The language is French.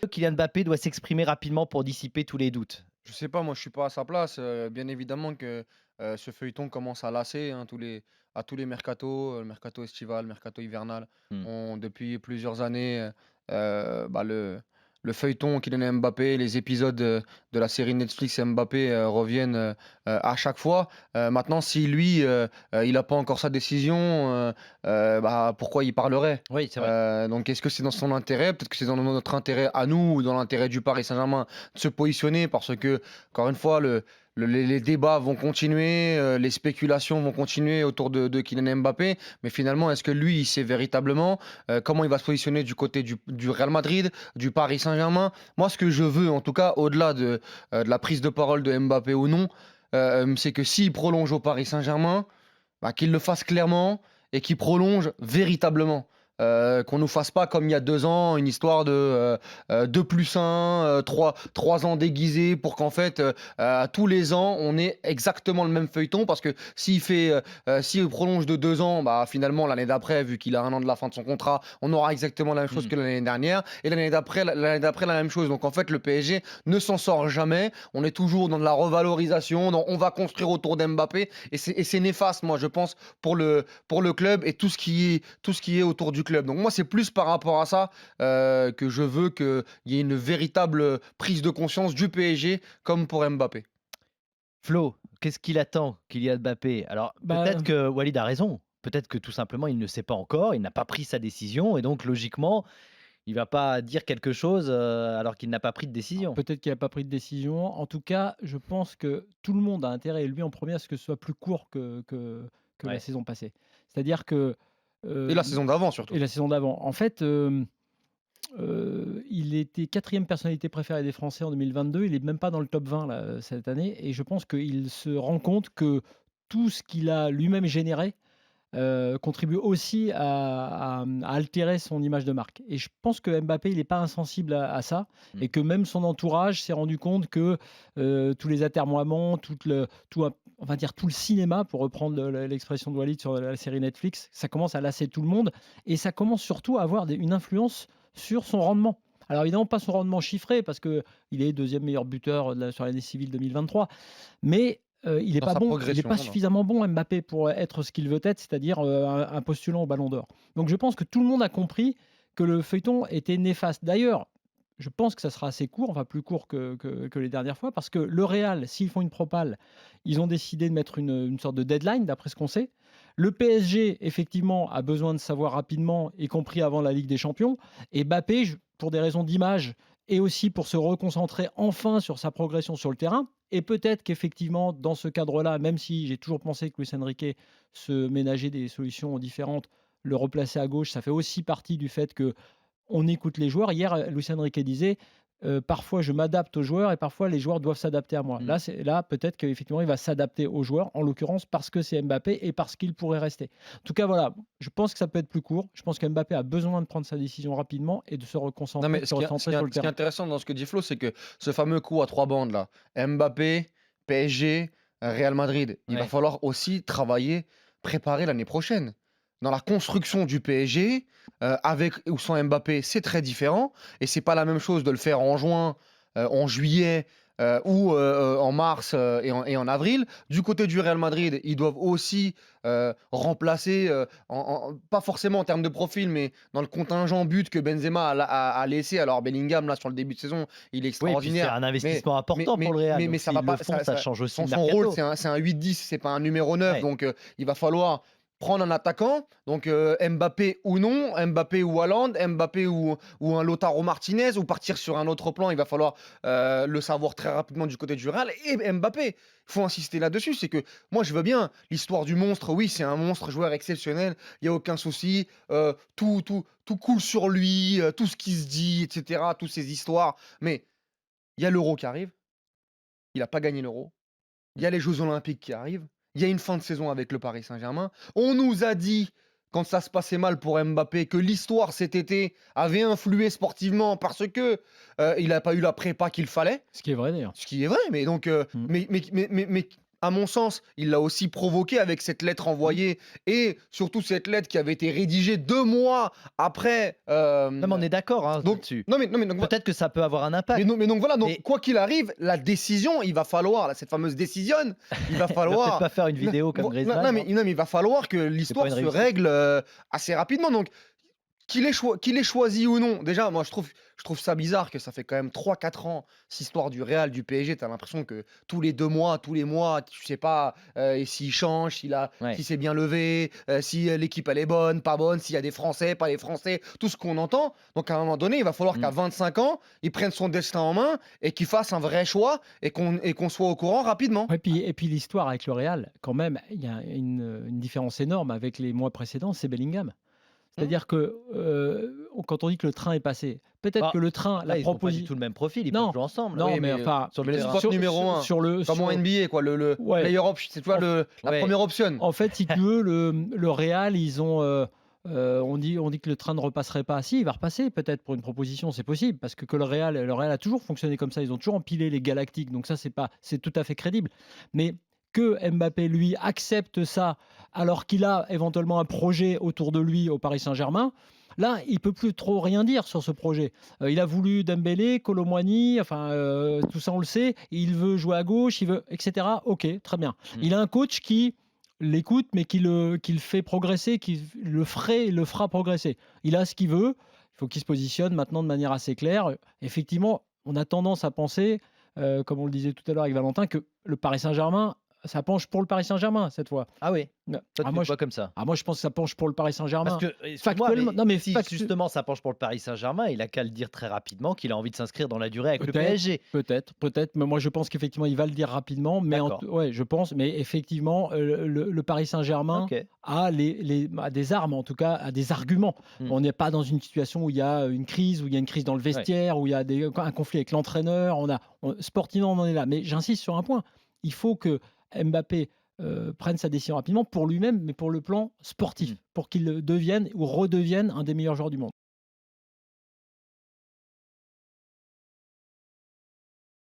Kylian Mbappé doit s'exprimer rapidement pour dissiper tous les doutes. Je sais pas, moi je suis pas à sa place. Bien évidemment que ce feuilleton commence à lasser hein, à tous les mercatos, le mercato estival, le mercato hivernal. Mmh. Depuis plusieurs années, bah, le feuilleton Kylian Mbappé, les épisodes de la série Netflix Mbappé reviennent à chaque fois. Maintenant, si lui, il n'a pas encore sa décision, bah, pourquoi il parlerait? Oui, c'est vrai. Donc, est-ce que c'est dans son intérêt? Peut-être que c'est dans notre intérêt à nous ou dans l'intérêt du Paris Saint-Germain de se positionner parce que, encore une fois, les débats vont continuer, les spéculations vont continuer autour de Kylian Mbappé. Mais finalement, est-ce que lui, il sait véritablement comment il va se positionner du côté du Real Madrid, du Paris Saint-Germain? Moi, ce que je veux, en tout cas, au-delà de la prise de parole de Mbappé ou non, c'est que s'il prolonge au Paris Saint-Germain, bah, qu'il le fasse clairement et qu'il prolonge véritablement. Qu'on nous fasse pas comme il y a 2 ans, une histoire de 2+1, 3 ans déguisés pour qu'en fait, tous les ans, on ait exactement le même feuilleton. Parce que s'il prolonge de 2 ans, bah, finalement, l'année d'après, vu qu'il a 1 an de la fin de son contrat, on aura exactement la même chose Mmh. que l'année dernière et l'année d'après, la même chose. Donc en fait, le PSG ne s'en sort jamais. On est toujours dans de la revalorisation, on va construire autour d'Mbappé et c'est néfaste, moi, je pense, pour le club et tout ce qui est autour du club. Donc moi, c'est plus par rapport à ça que je veux qu'il y ait une véritable prise de conscience du PSG comme pour Mbappé. Flo, qu'est-ce qu'il attend, Kylian Mbappé? Alors peut-être Bah, que Walid a raison. Peut-être que tout simplement il ne sait pas encore, il n'a pas pris sa décision et donc logiquement, il va pas dire quelque chose, alors qu'il n'a pas pris de décision. peut-être qu'il a pas pris de décision. En tout cas, je pense que tout le monde a intérêt, et lui en premier, à ce que ce soit plus court que la Ouais. saison passée. C'est-à-dire que, Et la hem saison d'avant surtout. et la saison d'avant. En fait, il était 4e personnalité préférée des Français en 2022. Il est même pas dans le top 20 là, cette année, et je pense qu'il se rend compte que tout ce qu'il a lui-même généré, contribue aussi à altérer son image de marque, et je pense que Mbappé, il est pas insensible à ça, Mmh. et que même son entourage s'est rendu compte que, tous les atermoiements, on va dire tout le cinéma, pour reprendre l'expression de Walid sur la série Netflix, ça commence à lasser tout le monde, et ça commence surtout à avoir une influence sur son rendement. Alors évidemment pas son rendement chiffré, parce qu'il est 2e meilleur buteur sur l'année civile 2023, mais il n'est Dans pas sa bon, il est progression, pas voilà. suffisamment bon, Mbappé, pour être ce qu'il veut être, c'est-à-dire, un postulant au Ballon d'Or. Donc je pense que tout le monde a compris que le feuilleton était néfaste. D'ailleurs, je pense que ça sera assez court, enfin plus court que les dernières fois, parce que le Real, s'ils font une propale, ils ont décidé de mettre une sorte de deadline, d'après ce qu'on sait. Le PSG, effectivement, a besoin de savoir rapidement, y compris avant la Ligue des Champions. Et Mbappé, pour des raisons d'image et aussi pour se reconcentrer enfin sur sa progression sur le terrain, et peut-être qu'effectivement, dans ce cadre-là, même si j'ai toujours pensé que Luis Enrique se ménageait des solutions différentes, le replacer à gauche, ça fait aussi partie du fait que on écoute les joueurs. Hier, Luis Enrique disait, «Parfois je m'adapte aux joueurs et parfois les joueurs doivent s'adapter à moi». Mmh. Là, peut-être qu'effectivement il va s'adapter aux joueurs, en l'occurrence parce que c'est Mbappé et parce qu'il pourrait rester. En tout cas, voilà, je pense que ça peut être plus court. Je pense qu'Mbappé a besoin de prendre sa décision rapidement et de se Non, reconcentrer, mais de se recentrer sur le ce qui est terrain. intéressant dans ce que dit Flo, c'est que ce fameux coup à 3 bandes là, Mbappé, PSG, Real Madrid, il va Ouais. falloir aussi travailler, préparer l'année prochaine. Dans la construction du PSG, avec ou sans Mbappé, c'est très différent et c'est pas la même chose de le faire en juin, en juillet, ou en mars, et en avril. Du côté du Real Madrid, ils doivent aussi, remplacer, pas forcément en termes de profil, mais dans le contingent but que Benzema a laissé. Alors Bellingham, là, sur le début de saison, il est Oui, puis c'est extraordinaire, un mais investissement mais important pour mais le Real, mais donc mais ça va s'ils le pas font, ça change aussi le son rôle, mercato. c'est un 8-10, c'est pas un numéro 9. Ouais. Donc il va falloir prendre un attaquant, donc Mbappé ou non, Mbappé ou Haaland, Mbappé ou un Lautaro Martinez, ou partir sur un autre plan. Il va falloir le savoir très rapidement du côté du Real. Et Mbappé, il faut insister là-dessus, c'est que moi je veux bien l'histoire du monstre. Oui, c'est un monstre, joueur exceptionnel, il y a aucun souci. Tout coule sur lui, tout ce qui se dit, etc., toutes ces histoires. Mais il y a l'Euro qui arrive, il n'a pas gagné l'Euro. Il y a les Jeux Olympiques qui arrivent. Il y a une fin de saison avec le Paris Saint-Germain. On nous a dit, quand ça se passait mal pour Mbappé, que l'histoire cet été avait influé sportivement parce que il n'a pas eu la prépa qu'il fallait. Ce qui est vrai d'ailleurs. Ce qui est vrai, mais donc, Mmh. mais à mon sens, il l'a aussi provoqué avec cette lettre envoyée et surtout cette lettre qui avait été rédigée 2 mois après, Non, mais on est d'accord, hein, donc là-dessus. non mais donc Peut-être que ça peut avoir un impact, mais donc voilà, donc mais quoi qu'il arrive, la décision, il va falloir là, cette fameuse décision, il va il va peut-être falloir pas faire une non, vidéo comme non, Griezmann, non, mais hein. non, mais il va falloir que C'est pas l'histoire une se réussite. règle, assez rapidement donc qu'il ait choisi ou non, déjà, moi, je trouve ça bizarre que ça fait quand même 3 4 ans, cette histoire du Real, du PSG. Tu as l'impression que tous les 2 mois, tous les mois, tu sais pas et s'il change, Ouais. s'il s'est bien levé, si l'équipe elle est bonne, pas bonne, s'il y a des Français, pas les Français, tout ce qu'on entend. Donc à un moment donné, il va falloir qu'à Mmh. 25 ans, il prenne son destin en main et qu'il fasse un vrai choix et qu'on soit au courant rapidement. Ouais, et puis l'histoire avec le Real, quand même, il y a une différence énorme avec les mois précédents, c'est Bellingham. Mmh. C'est-à-dire que quand on dit que le train est passé, peut-être Bah, que le train, la après, ils ont pas du proposition. tout le même profil, ils peuvent Non, jouer ensemble, non, Oui, mais mais enfin, sur le le terrain. spot numéro 1, sur le, comme en NBA quoi, le ouais, player option, c'est tu vois en, la Ouais. première option. en fait, si tu veux, le Real, ils ont, on dit que le train ne repasserait pas. Si, il va repasser peut-être pour une proposition, c'est possible, parce que le Real a toujours fonctionné comme ça. Ils ont toujours empilé les Galactiques, donc ça, c'est tout à fait crédible. Mais que Mbappé, lui, accepte ça, alors qu'il a éventuellement un projet autour de lui au Paris Saint-Germain. Là, il peut plus trop rien dire sur ce projet. Il a voulu Dembélé, Kolo Muani, enfin tout ça on le sait. Il veut jouer à gauche, il veut, etc. Ok, très bien. Mmh. Il a un coach qui l'écoute, mais qui le fait progresser, qui le fera progresser. Il a ce qu'il veut. Il faut qu'il se positionne maintenant de manière assez claire. Effectivement, on a tendance à penser, comme on le disait tout à l'heure avec Valentin, que le Paris Saint-Germain, ça penche pour le Paris Saint-Germain cette fois. Ah oui, Ah, toi tu moi, le je, vois comme ça? moi, je pense que ça penche pour le Paris Parce Saint-Germain. que, excuse-moi, Factuellement, mais non mais si justement ça penche pour le Paris Saint-Germain, il a qu'à le dire très rapidement qu'il a envie de s'inscrire dans la durée avec le peut-être, PSG. peut-être, mais moi je pense qu'effectivement il va le dire rapidement, mais D'accord. ouais, je pense, mais effectivement le Paris Saint-Germain OK. a des armes, en tout cas, a des arguments. Mmh. On n'est pas dans une situation où il y a une crise, dans le Ouais. vestiaire, où il y a un conflit avec l'entraîneur. Sportivement, on en est là. Mais j'insiste sur un point. Il faut que Mbappé prenne sa décision rapidement pour lui-même, mais pour le plan sportif, Mmh. pour qu'il devienne ou redevienne un des meilleurs joueurs du monde.